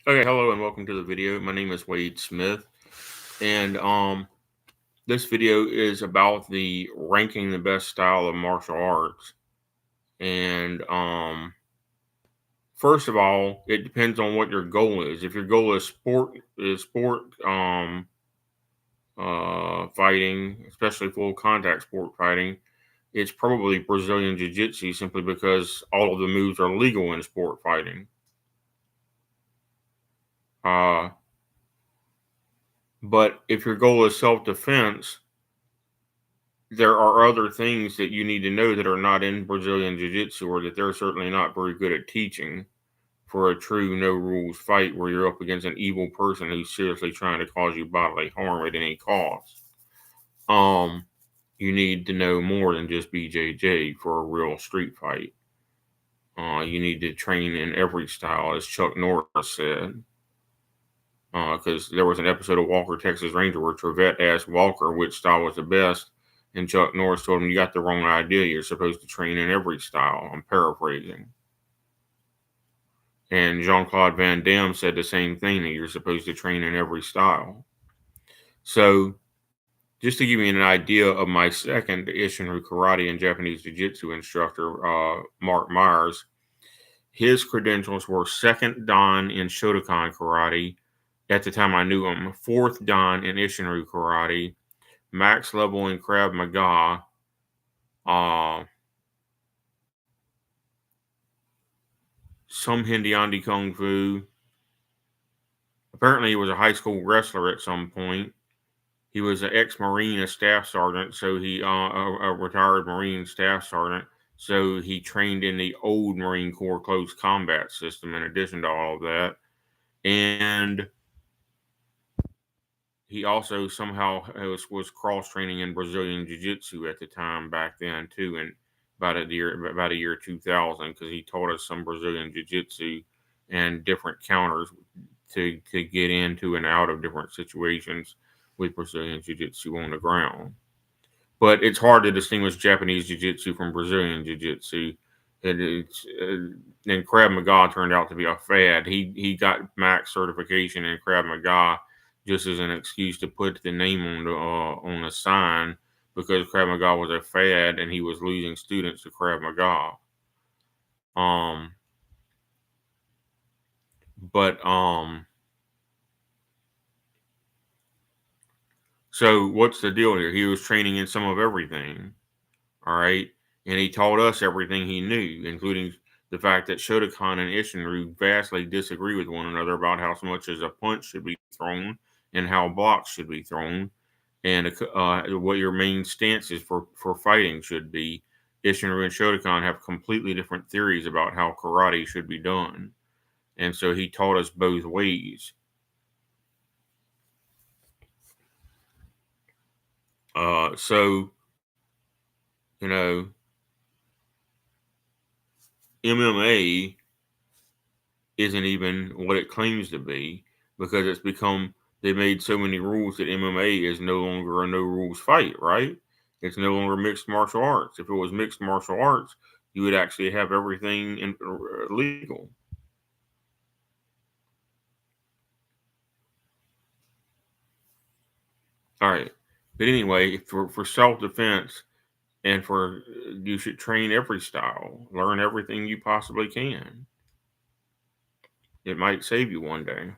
Okay, hello and welcome to the video. My name is Wade Smith, and this video is about the ranking the best style of martial arts. And first of all, it depends on what your goal is. If your goal is sport fighting, especially full contact sport fighting, it's probably Brazilian Jiu-Jitsu simply because all of the moves are legal in sport fighting. Uh, but if your goal is self-defense, there are other things that you need to know that are not in Brazilian Jiu-Jitsu, or that they're certainly not very good at teaching for a true no rules fight where you're up against an evil person who's seriously trying to cause you bodily harm at any cost. You need to know more than just BJJ for a real street fight. You need to train in every style, as Chuck Norris said. Because there was an episode of Walker, Texas Ranger, where Trevette asked Walker which style was the best, and Chuck Norris told him, "You got the wrong idea. You're supposed to train in every style." I'm paraphrasing. And Jean-Claude Van Damme said the same thing, that you're supposed to train in every style. So, just to give you an idea of my second Isshinryu Karate and Japanese Jiu-Jitsu instructor, Mark Myers, his credentials were second Dan in Shotokan Karate. At the time I knew him, fourth Dan in Isshinryu Karate, max level in Krav Maga, some Hindi Kung Fu. Apparently, he was a high school wrestler at some point. He was an ex-Marine, a staff sergeant, so a retired Marine staff sergeant. So he trained in the old Marine Corps close combat system in addition to all of that. And he also somehow was cross-training in Brazilian Jiu-Jitsu at the time back then, too, and about a year 2000, because he taught us some Brazilian Jiu-Jitsu and different counters to get into and out of different situations with Brazilian Jiu-Jitsu on the ground. But it's hard to distinguish Japanese Jiu-Jitsu from Brazilian Jiu-Jitsu. And Krav Maga turned out to be a fad. He got max certification in Krav Maga just as an excuse to put the name on the sign, because Krav Maga was a fad and he was losing students to Krav Maga. So what's the deal here? He was training in some of everything, all right? And he taught us everything he knew, including the fact that Shotokan and Isshinryu vastly disagree with one another about how much as a punch should be thrown and how blocks should be thrown, and what your main stances for fighting should be. Isshinryu and Shotokan have completely different theories about how karate should be done. And so he taught us both ways. So, you know, MMA isn't even what it claims to be, because it's become, they made so many rules that MMA is no longer a no rules fight, right? It's no longer mixed martial arts. If it was mixed martial arts, you would actually have everything legal. All right. But anyway, for self-defense and you should train every style, learn everything you possibly can. It might save you one day.